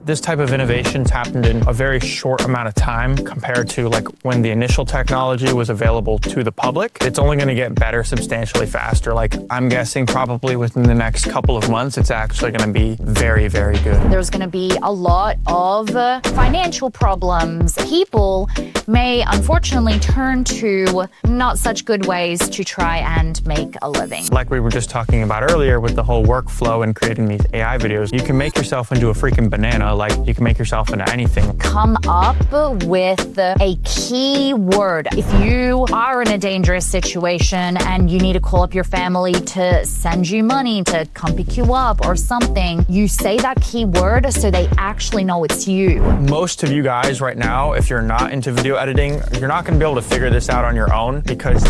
this type of innovation's happened in a very short amount of time compared to like when the initial technology was available to the public. It's only going to get better substantially faster. Like I'm guessing probably within the next couple of months, it's actually going to be very, very good. There's going to be a lot of financial problems. People may unfortunately turn to not such good ways to try and make a living. Like we were just talking about earlier with the whole workflow and creating these AI videos, you can make yourself into a freaking banana. Like you can make yourself into anything. Come up with a key word. If you are in a dangerous situation and you need to call up your family to send you money to come pick you up or something, you say that key word so they actually know it's you. Most of you guys right now, if you're not into video editing, you're not going to be able to figure this out on your own because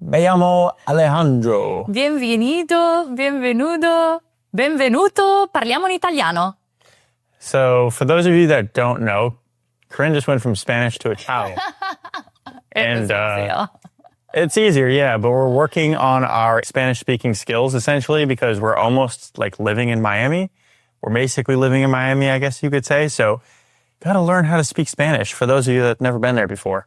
Me llamo Alejandro. Benvenuto. Parliamo in italiano. So for those of you that don't know, Corinne just went from Spanish to Italian. It's easier, yeah, but we're working on our Spanish-speaking skills, essentially, because we're almost, like, living in Miami. We're basically living in Miami, I guess you could say, so gotta learn how to speak Spanish for those of you that have never been there before.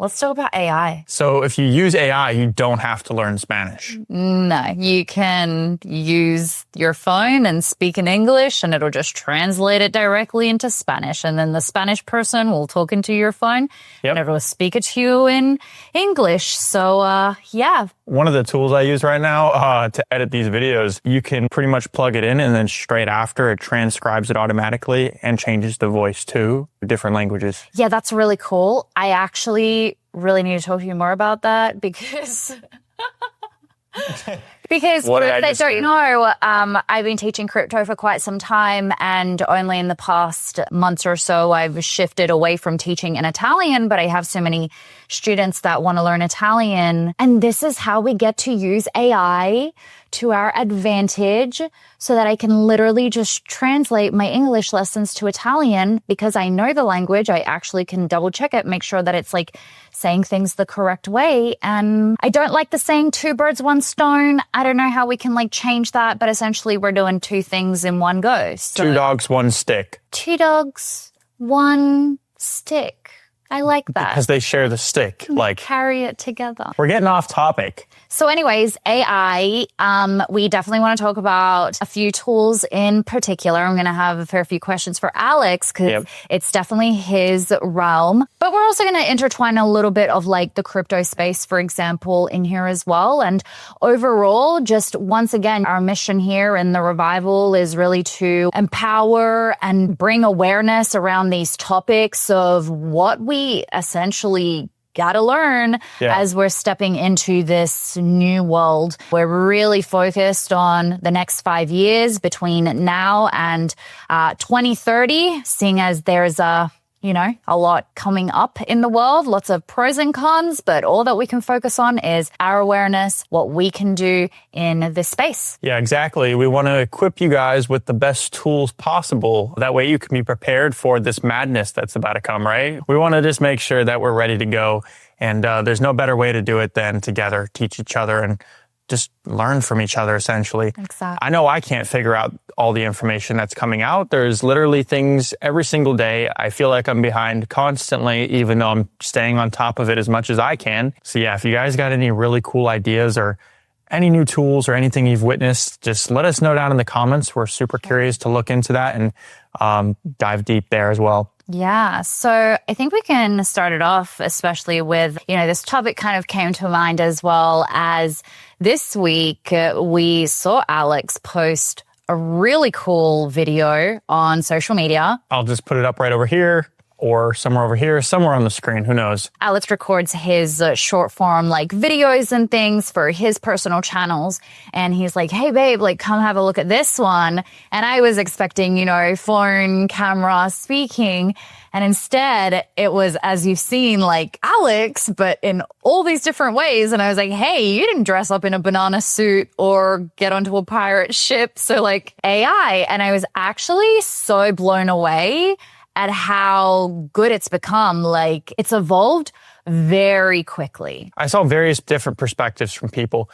Let's talk about AI. So if you use AI, you don't have to learn Spanish. No, you can use your phone and speak in English and it'll just translate it directly into Spanish. And then the Spanish person will talk into your phone and it'll speak it to you in English. So, yeah. One of the tools I use right now to edit these videos, you can pretty much plug it in and then straight after it transcribes it automatically and changes the voice to different languages. Yeah, that's really cool. I actually really need to talk to you more about that because because for those that don't know, I've been teaching crypto for quite some time, and only in the past months or so I've shifted away from teaching in Italian, but I have so many students that want to learn Italian, and this is how we get to use AI to our advantage so that I can literally just translate my English lessons to Italian because I know the language. I actually can double check it, make sure that it's like saying things the correct way. And I don't like the saying two birds, one stone. I don't know how we can like change that, but essentially we're doing two things in one go. So, two dogs, one stick. Two dogs, one stick. I like that. Because they share the stick. Like carry it together. We're getting off topic. So anyways, AI, we definitely want to talk about a few tools in particular. I'm going to have a fair few questions for Alex because it's definitely his realm. But we're also going to intertwine a little bit of like the crypto space, for example, in here as well. And overall, just once again, our mission here in the revival is really to empower and bring awareness around these topics of what we essentially gotta learn as we're stepping into this new world. We're really focused on the next 5 years between now and 2030, seeing as there's a lot coming up in the world, lots of pros and cons, but all that we can focus on is our awareness, what we can do in this space. Yeah, exactly. We want to equip you guys with the best tools possible. That way you can be prepared for this madness that's about to come, right? We want to just make sure that we're ready to go. And there's no better way to do it than together, teach each other and just learn from each other, essentially. Exactly. I know I can't figure out all the information that's coming out. There's literally things every single day. I feel like I'm behind constantly, even though I'm staying on top of it as much as I can. So yeah, if you guys got any really cool ideas or any new tools or anything you've witnessed, just let us know down in the comments. We're super curious to look into that and dive deep there as well. Yeah, so I think we can start it off, especially with, this topic kind of came to mind as well as this week we saw Alex post a really cool video on social media. I'll just put it up right over here or somewhere over here, somewhere on the screen, who knows? Alex records his short form like videos and things for his personal channels. And he's like, hey babe, like come have a look at this one. And I was expecting, phone, camera, speaking. And instead it was, as you've seen, like Alex, but in all these different ways. And I was like, hey, you didn't dress up in a banana suit or get onto a pirate ship. So like AI. And I was actually so blown away at how good it's become. Like it's evolved very quickly. I saw various different perspectives from people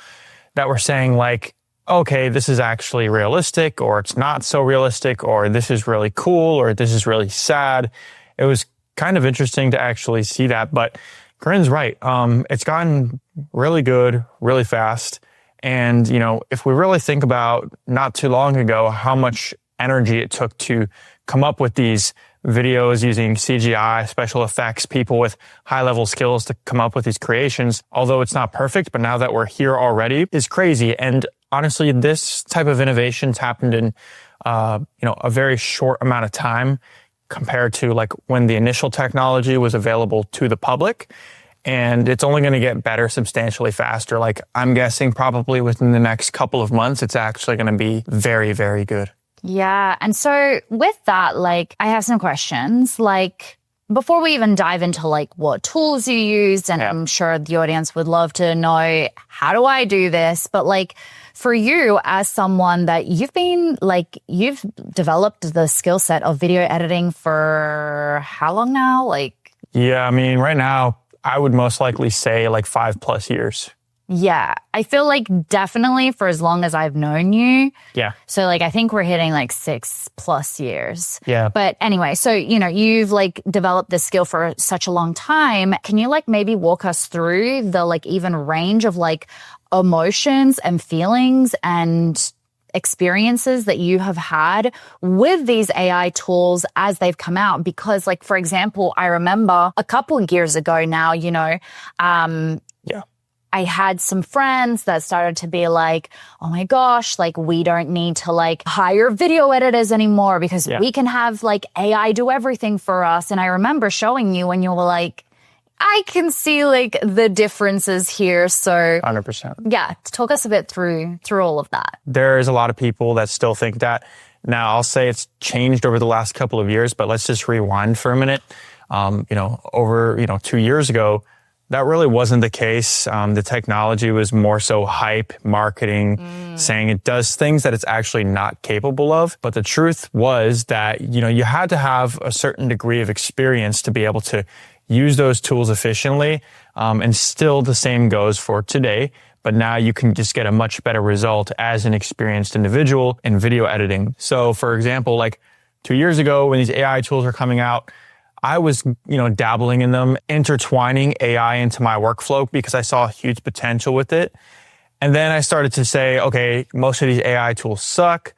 that were saying like, okay, this is actually realistic, or it's not so realistic, or this is really cool, or this is really sad. It was kind of interesting to actually see that, but Corinne's right. It's gotten really good, really fast. And, if we really think about not too long ago, how much energy it took to come up with these videos using CGI, special effects, people with high level skills to come up with these creations, although it's not perfect, but now that we're here already is crazy. And honestly, this type of innovations happened in, a very short amount of time compared to like when the initial technology was available to the public. And it's only going to get better substantially faster. Like I'm guessing probably within the next couple of months, it's actually going to be very, very good. Yeah. And so with that, like I have some questions, like before we even dive into like what tools you used, and I'm sure the audience would love to know, how do I do this? But like for you as someone that you've developed the skill set of video editing for how long now? Yeah, I mean, right now I would most likely say like 5+ years. Yeah, I feel like definitely for as long as I've known you. Yeah. So like I think we're hitting like 6+ years. Yeah. But anyway, so you've like developed this skill for such a long time. Can you like maybe walk us through the like even range of like emotions and feelings and experiences that you have had with these AI tools as they've come out? Because like, for example, I remember a couple of years ago now, I had some friends that started to be like, oh my gosh, like we don't need to like hire video editors anymore because we can have like AI do everything for us. And I remember showing you when you were like, I can see like the differences here. So 100%. Yeah, talk us a bit through all of that. There's a lot of people that still think that. Now I'll say it's changed over the last couple of years, but let's just rewind for a minute. Over 2 years ago, that really wasn't the case. The technology was more so hype, marketing, saying it does things that it's actually not capable of. But the truth was that, you had to have a certain degree of experience to be able to use those tools efficiently. And still the same goes for today. But now you can just get a much better result as an experienced individual in video editing. So for example, like 2 years ago when these AI tools were coming out, I was, dabbling in them, intertwining AI into my workflow because I saw huge potential with it. And then I started to say, okay, most of these AI tools suck.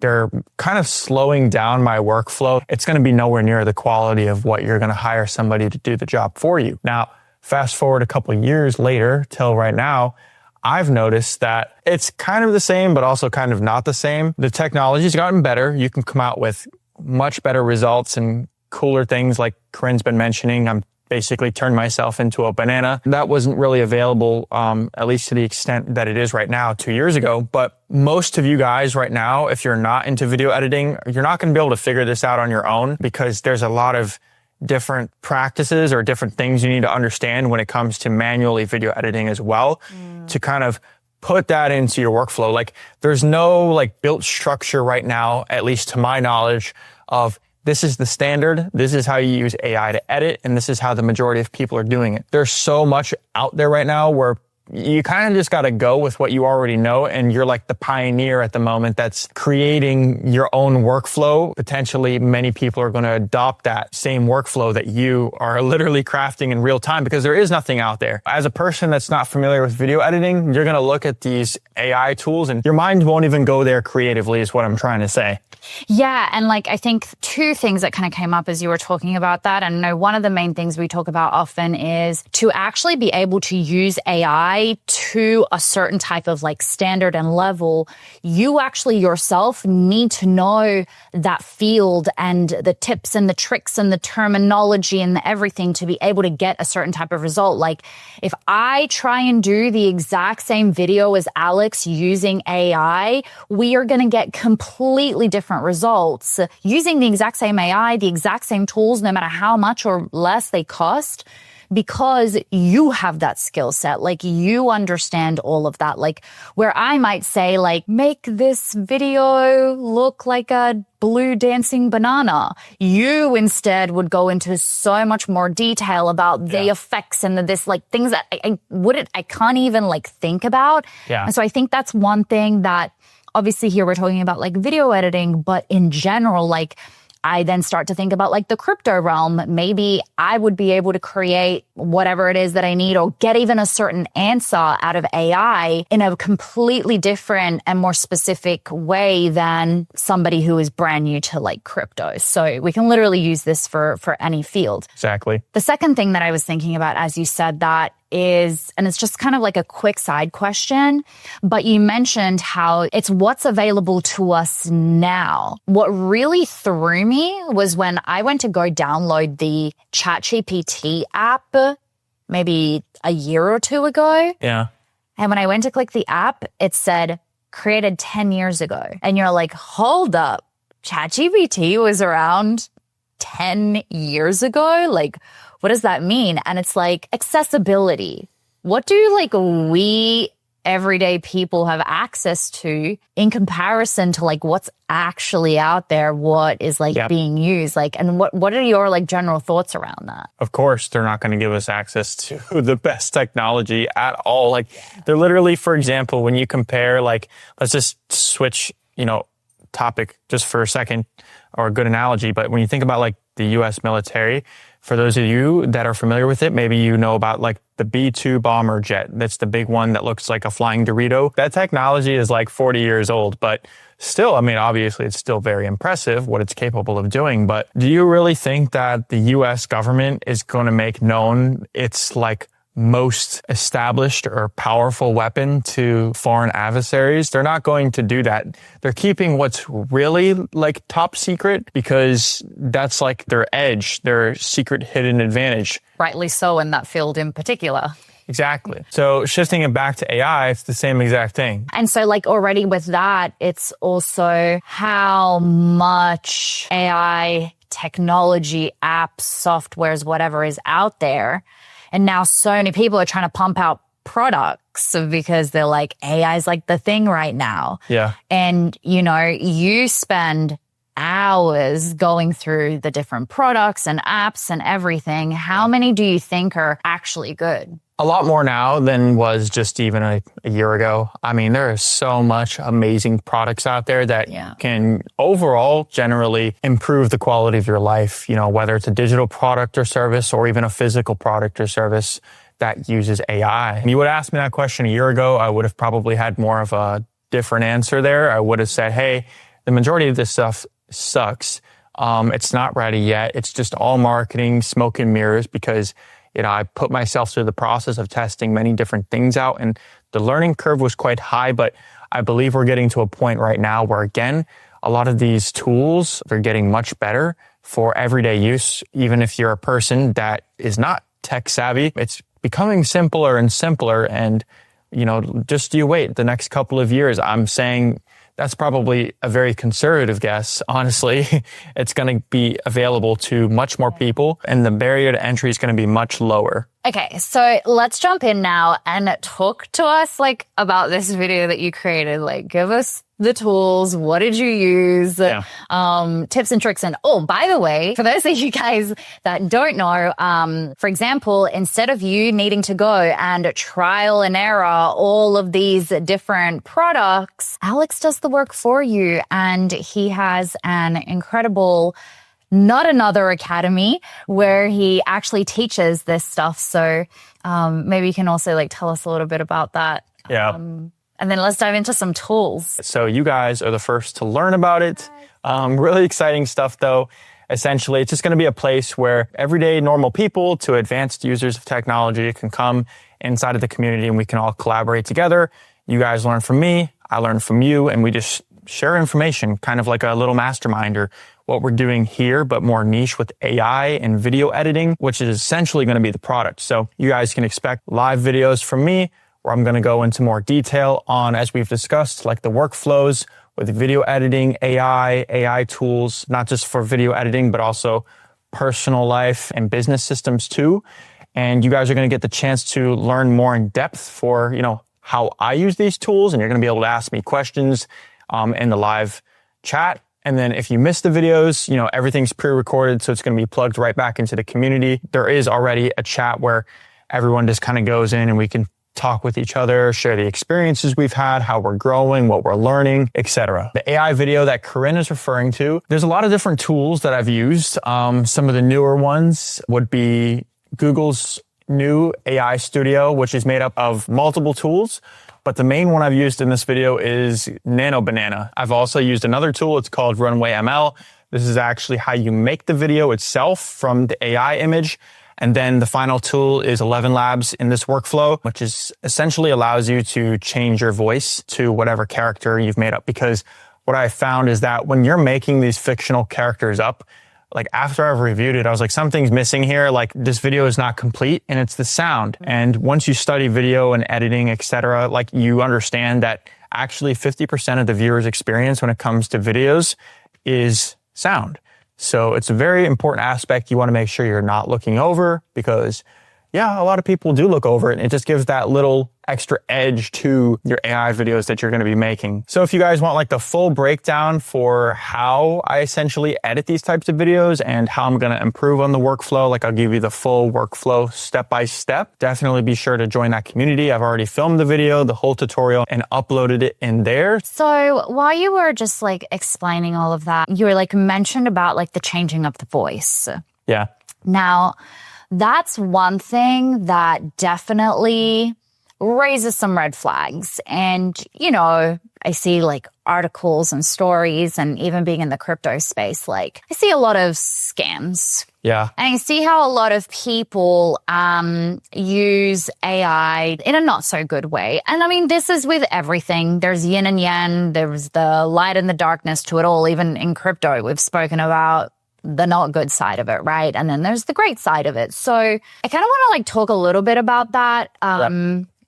They're kind of slowing down my workflow. It's going to be nowhere near the quality of what you're going to hire somebody to do the job for you. Now, fast forward a couple of years later till right now, I've noticed that it's kind of the same, but also kind of not the same. The technology's gotten better. You can come out with much better results and cooler things like Corinne's been mentioning. I'm basically turned myself into a banana. That wasn't really available, at least to the extent that it is right now 2 years ago. But most of you guys right now, if you're not into video editing, you're not going to be able to figure this out on your own because there's a lot of different practices or different things you need to understand when it comes to manually video editing as well to kind of put that into your workflow. Like there's no like built structure right now, at least to my knowledge, of this is the standard, this is how you use AI to edit, and this is how the majority of people are doing it. There's so much out there right now where you kind of just got to go with what you already know, and you're like the pioneer at the moment that's creating your own workflow. Potentially, many people are going to adopt that same workflow that you are literally crafting in real time because there is nothing out there. As a person that's not familiar with video editing, you're going to look at these AI tools and your mind won't even go there creatively is what I'm trying to say. Yeah. And like, I think two things that kind of came up as you were talking about that. And I know one of the main things we talk about often is to actually be able to use AI to a certain type of like standard and level. You actually yourself need to know that field and the tips and the tricks and the terminology and the everything to be able to get a certain type of result. Like if I try and do the exact same video as Alex using AI, we are going to get completely different results. Using the exact same AI, the exact same tools, no matter how much or less they cost, because you have that skill set. Like you understand all of that. Like where I might say like, make this video look like a blue dancing banana. You instead would go into so much more detail about the effects and this like things that I can't even like think about. Yeah. And so I think that's one thing that obviously here we're talking about like video editing, but in general, like I then start to think about like the crypto realm. Maybe I would be able to create whatever it is that I need or get even a certain answer out of AI in a completely different and more specific way than somebody who is brand new to like crypto. So we can literally use this for any field. Exactly. The second thing that I was thinking about as you said that is, and it's just kind of like a quick side question, but you mentioned how it's what's available to us now. What really threw me was when I went to go download the ChatGPT app maybe a year or two ago. Yeah. And when I went to click the app, it said created 10 years ago. And you're like, hold up, ChatGPT was around 10 years ago? Like, what does that mean? And it's like accessibility. What do like we everyday people have access to in comparison to like what's actually out there, what is like being used? Like, and what are your like general thoughts around that? Of course, they're not going to give us access to the best technology at all. Like they're literally, for example, when you compare, like, let's just switch, topic just for a second, or a good analogy. But when you think about like the US military, for those of you that are familiar with it, maybe you know about like the B-2 bomber jet. That's the big one that looks like a flying Dorito. That technology is like 40 years old, but still, I mean, obviously it's still very impressive what it's capable of doing. But do you really think that the US government is going to make known its like most established or powerful weapon to foreign adversaries? They're not going to do that. They're keeping what's really like top secret because that's like their edge, their secret hidden advantage. Rightly so in that field in particular. Exactly. So shifting it back to AI, it's the same exact thing. And so like already with that, it's also how much AI technology, apps, softwares, whatever is out there. And now so many people are trying to pump out products because they're like, AI is like the thing right now. Yeah. And, you spend hours going through the different products and apps and everything. How many do you think are actually good? A lot more now than was just even a year ago. I mean, there is so much amazing products out there that can overall generally improve the quality of your life, whether it's a digital product or service or even a physical product or service that uses AI. And you would ask me that question a year ago, I would have probably had more of a different answer there. I would have said, hey, the majority of this stuff sucks. It's not ready yet. It's just all marketing, smoke and mirrors because I put myself through the process of testing many different things out and the learning curve was quite high, but I believe we're getting to a point right now where, again, a lot of these tools, they're getting much better for everyday use. Even if you're a person that is not tech savvy, it's becoming simpler and simpler. And, just you wait the next couple of years. I'm saying that's probably a very conservative guess. Honestly, it's going to be available to much more people and the barrier to entry is going to be much lower. Okay, so let's jump in now and talk to us like about this video that you created. Like, give us the tools. What did you use? Tips and tricks. And by the way, for those of you guys that don't know, for example, instead of you needing to go and trial and error all of these different products, Alex does the work for you. And he has an incredible Not Another Academy where he actually teaches this stuff. So maybe you can also like tell us a little bit about that. Yeah. And then let's dive into some tools. So you guys are the first to learn about it. Really exciting stuff though. Essentially, it's just going to be a place where everyday normal people to advanced users of technology can come inside of the community and we can all collaborate together. You guys learn from me, I learn from you, and we just share information, kind of like a little mastermind or what we're doing here, but more niche with AI and video editing, which is essentially going to be the product. So you guys can expect live videos from me where I'm going to go into more detail on, as we've discussed, like the workflows with video editing, AI tools, not just for video editing, but also personal life and business systems too. And you guys are going to get the chance to learn more in depth for, how I use these tools. And you're going to be able to ask me questions in the live chat. And then if you miss the videos, everything's pre-recorded. So it's going to be plugged right back into the community. There is already a chat where everyone just kind of goes in and we can talk with each other, share the experiences we've had, how we're growing, what we're learning, etc. The AI video that Corinne is referring to, there's a lot of different tools that I've used. Some of the newer ones would be Google's new AI Studio, which is made up of multiple tools. But the main one I've used in this video is Nano Banana. I've also used another tool. It's called Runway ML. This is actually how you make the video itself from the AI image. And then the final tool is 11 Labs in this workflow, which is essentially allows you to change your voice to whatever character you've made up. Because what I found is that when you're making these fictional characters up, like after I've reviewed it, I was like, something's missing here. Like this video is not complete, and it's the sound. And once you study video and editing, etc., like you understand that actually 50% of the viewer's experience when it comes to videos is sound. So it's a very important aspect you want to make sure you're not looking over, because a lot of people do look over it, and it just gives that little extra edge to your AI videos that you're going to be making. So if you guys want like the full breakdown for how I essentially edit these types of videos and how I'm going to improve on the workflow, like I'll give you the full workflow step by step, definitely be sure to join that community. I've already filmed the video, the whole tutorial, and uploaded it in there. So while you were just like explaining all of that, you were like mentioned about like the changing of the voice. Yeah. Now, that's one thing that definitely raises some red flags. And, I see like articles and stories, and even being in the crypto space, like I see a lot of scams. Yeah. And I see how a lot of people use AI in a not so good way. And I mean, this is with everything. There's yin and yang. There's the light and the darkness to it all. Even in crypto, we've spoken about the not good side of it, right? And then there's the great side of it. So I kind of want to like talk a little bit about that.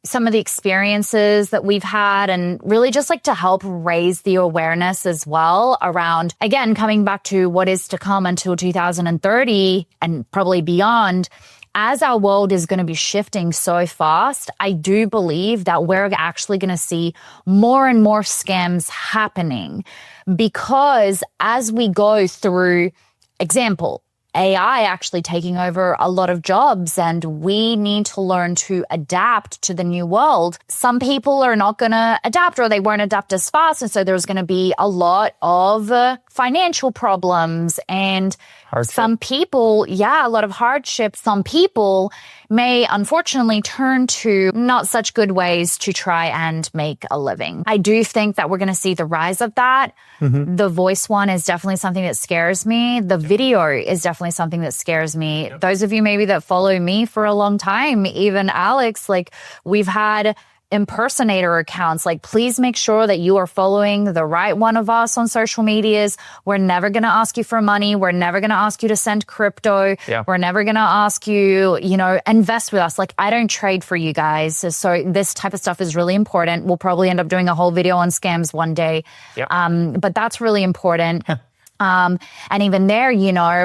Some of the experiences that we've had, and really just like to help raise the awareness as well around, again, coming back to what is to come until 2030 and probably beyond. As our world is going to be shifting so fast, I do believe that we're actually going to see more and more scams happening, because as we go through, example, AI actually taking over a lot of jobs, and we need to learn to adapt to the new world. Some people are not going to adapt, or they won't adapt as fast. And so there's going to be a lot of financial problems and hardship. Some people, a lot of hardship. Some people may unfortunately turn to not such good ways to try and make a living. I do think that we're going to see the rise of that. Mm-hmm. The voice one is definitely something that scares me. The video is definitely something that scares me. Yep. Those of you maybe that follow me for a long time, even Alex, like we've had impersonator accounts. Like, please make sure that you are following the right one of us on social medias. We're never going to ask you for money. We're never going to ask you to send crypto. Yeah. We're never going to ask you, invest with us. Like, I don't trade for you guys. So this type of stuff is really important. We'll probably end up doing a whole video on scams one day. Yep. But that's really important. And even there,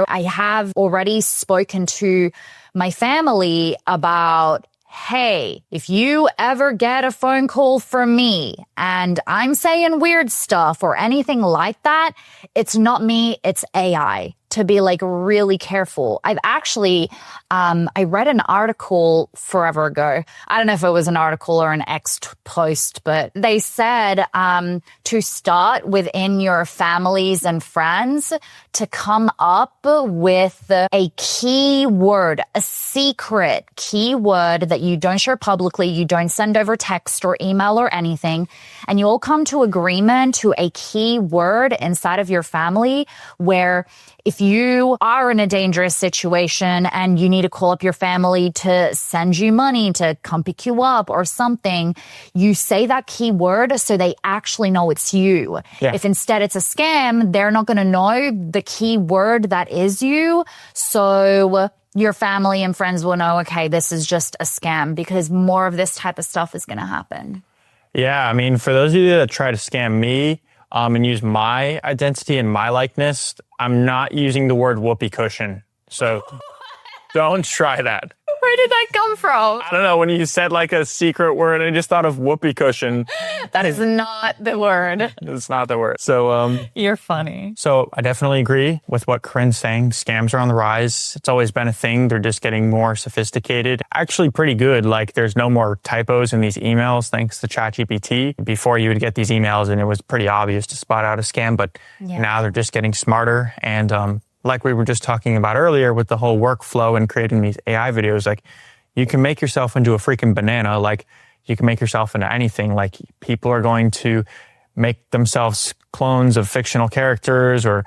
I have already spoken to my family about, hey, if you ever get a phone call from me and I'm saying weird stuff or anything like that, it's not me, it's AI. To be like really careful. I've actually, I read an article forever ago. I don't know if it was an article or an X post, but they said to start within your families and friends to come up with a keyword, a secret keyword that you don't share publicly, you don't send over text or email or anything, and you all come to agreement to a keyword inside of your family where if you are in a dangerous situation and you need to call up your family to send you money to come pick you up or something, you say that keyword so they actually know it's you. Yeah. If instead it's a scam, they're not going to know the keyword that is you. So your family and friends will know, okay, this is just a scam, because more of this type of stuff is going to happen. Yeah, I mean, for those of you that try to scam me, and use my identity and my likeness, I'm not using the word whoopee cushion. So don't try that. We're Where did that come from? I don't know. When you said like a secret word, I just thought of whoopee cushion. That is not the word. It's not the word. So, You're funny. So I definitely agree with what Corinne's saying. Scams are on the rise. It's always been a thing. They're just getting more sophisticated. Actually pretty good. Like there's no more typos in these emails thanks to ChatGPT. Before you would get these emails and it was pretty obvious to spot out a scam, but now they're just getting smarter. And like we were just talking about earlier with the whole workflow and creating these AI videos, like you can make yourself into a freaking banana. Like you can make yourself into anything. Like people are going to make themselves clones of fictional characters or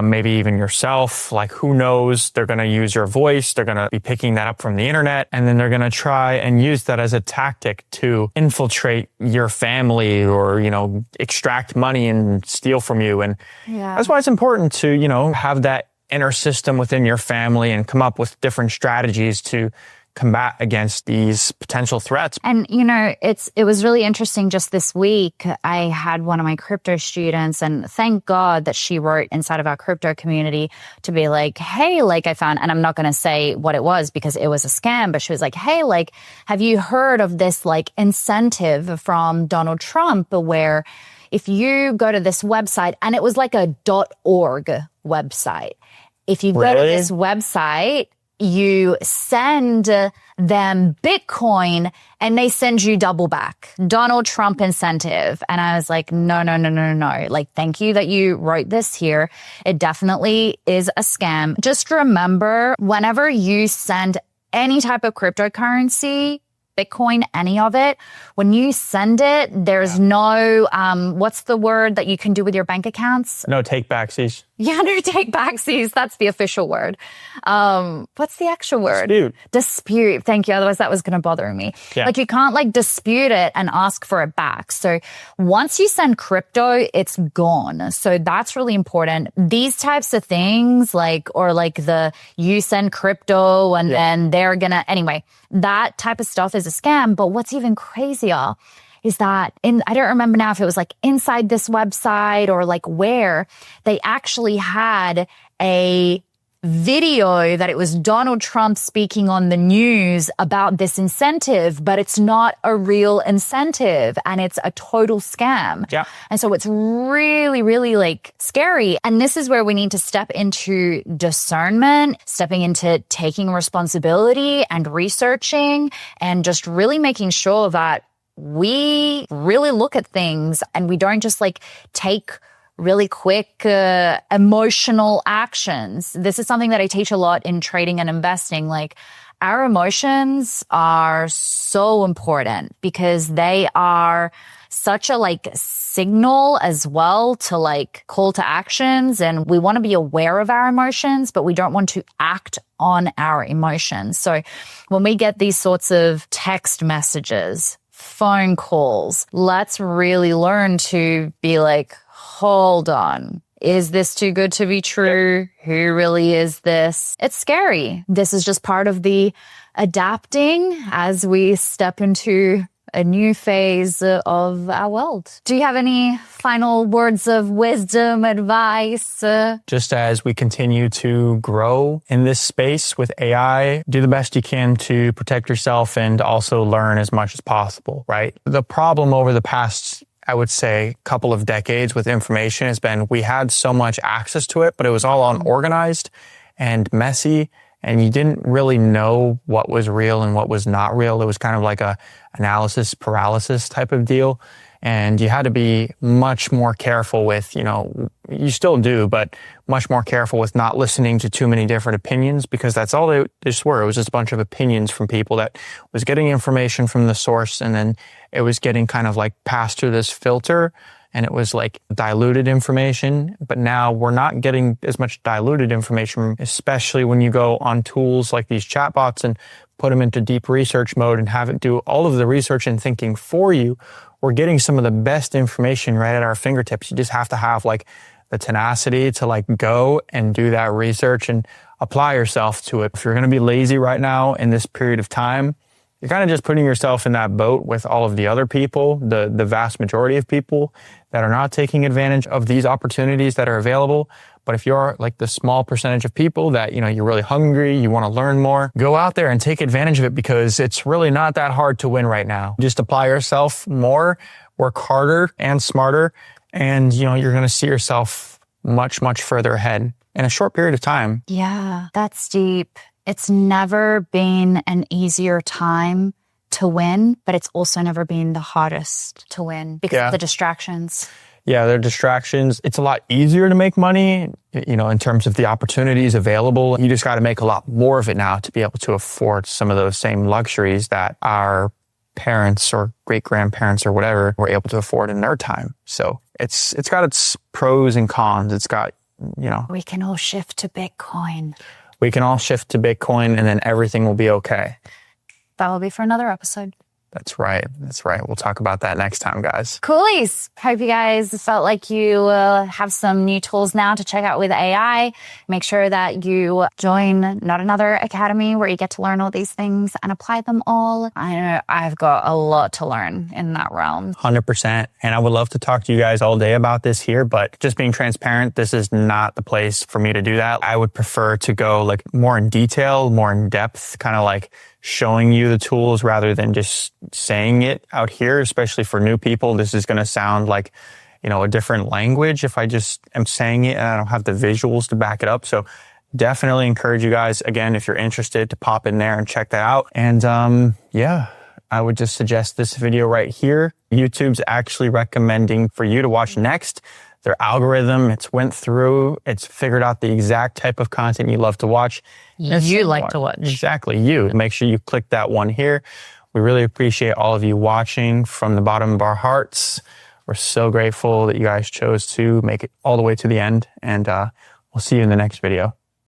maybe even yourself. Like who knows? They're going to use your voice. They're going to be picking that up from the internet. And then they're going to try and use that as a tactic to infiltrate your family or, you know, extract money and steal from you. And that's why it's important to, you know, have that inner system within your family and come up with different strategies to combat against these potential threats. And, you know, it was really interesting just this week. I had one of my crypto students, and thank God that she wrote inside of our crypto community to be like, hey, like I found, and I'm not going to say what it was because it was a scam, but she was like, hey, like, have you heard of this like incentive from Donald Trump where if you go to this website, and it was like a .org website. If you go to this website, you send them Bitcoin and they send you double back. Donald Trump incentive. And I was like, no. Like, thank you that you wrote this here. It definitely is a scam. Just remember, whenever you send any type of cryptocurrency, Bitcoin, any of it, when you send it, there's no, what's the word that you can do with your bank accounts? No take backsies. Yeah, no take backsies. That's the official word. What's the actual word? Dispute. Thank you. Otherwise that was going to bother me. Yeah. Like you can't like dispute it and ask for it back. So once you send crypto, it's gone. So that's really important. These types of things like, or like you send crypto and then they're gonna, anyway, that type of stuff is a scam. But what's even crazier is that I don't remember now if it was like inside this website or like where they actually had a video that it was Donald Trump speaking on the news about this incentive, but it's not a real incentive and it's a total scam. Yeah. And so it's really, really like scary. And this is where we need to step into discernment, stepping into taking responsibility and researching and just really making sure that we really look at things and we don't just like take really quick emotional actions. This is something that I teach a lot in trading and investing. Like our emotions are so important because they are such a like signal as well to like call to actions. And we want to be aware of our emotions, but we don't want to act on our emotions. So when we get these sorts of text messages, phone calls, let's really learn to be like, hold on. Is this too good to be true? Who really is this? It's scary. This is just part of the adapting as we step into a new phase of our world. Do you have any final words of wisdom, advice? Just as we continue to grow in this space with AI, do the best you can to protect yourself and also learn as much as possible, right? The problem over the past, I would say, couple of decades with information has been we had so much access to it, but it was all unorganized and messy. And you didn't really know what was real and what was not real. It was kind of like a analysis paralysis type of deal. And you had to be much more careful with, you still do, but much more careful with not listening to too many different opinions because that's all they just were. It was just a bunch of opinions from people that was getting information from the source and then it was getting kind of like passed through this filter. And it was like diluted information, but now we're not getting as much diluted information, especially when you go on tools like these chatbots and put them into deep research mode and have it do all of the research and thinking for you. We're getting some of the best information right at our fingertips. You just have to have like the tenacity to like go and do that research and apply yourself to it. If you're going to be lazy right now in this period of time, you're kind of just putting yourself in that boat with all of the other people, the vast majority of people that are not taking advantage of these opportunities that are available. But if you're like the small percentage of people that, you're really hungry, you want to learn more, go out there and take advantage of it, because it's really not that hard to win right now. Just apply yourself more, work harder and smarter, and you're going to see yourself much, much further ahead in a short period of time. Yeah, that's deep. It's never been an easier time to win, but it's also never been the hardest to win because of the distractions. Yeah, there are distractions. It's a lot easier to make money, in terms of the opportunities available. You just got to make a lot more of it now to be able to afford some of those same luxuries that our parents or great-grandparents or whatever were able to afford in their time. So it's got its pros and cons. It's got, We can all shift to Bitcoin. We can all shift to Bitcoin, and then everything will be okay. That will be for another episode. That's right. We'll talk about that next time, guys. Coolies. Hope you guys felt like you have some new tools now to check out with AI. Make sure that you join Not Another Academy, where you get to learn all these things and apply them all. I know I've got a lot to learn in that realm. 100%. And I would love to talk to you guys all day about this here, but just being transparent, this is not the place for me to do that. I would prefer to go like more in detail, more in depth, kind of like showing you the tools rather than just saying it out here, especially for new people. This is going to sound like, a different language if I just am saying it and I don't have the visuals to back it up. So definitely encourage you guys, again, if you're interested, to pop in there and check that out. And I would just suggest this video right here. YouTube's actually recommending for you to watch next. Their algorithm, it's went through, it's figured out the exact type of content you love to watch. You like to watch. Exactly, you. Make sure you click that one here. We really appreciate all of you watching from the bottom of our hearts. We're so grateful that you guys chose to make it all the way to the end, and we'll see you in the next video.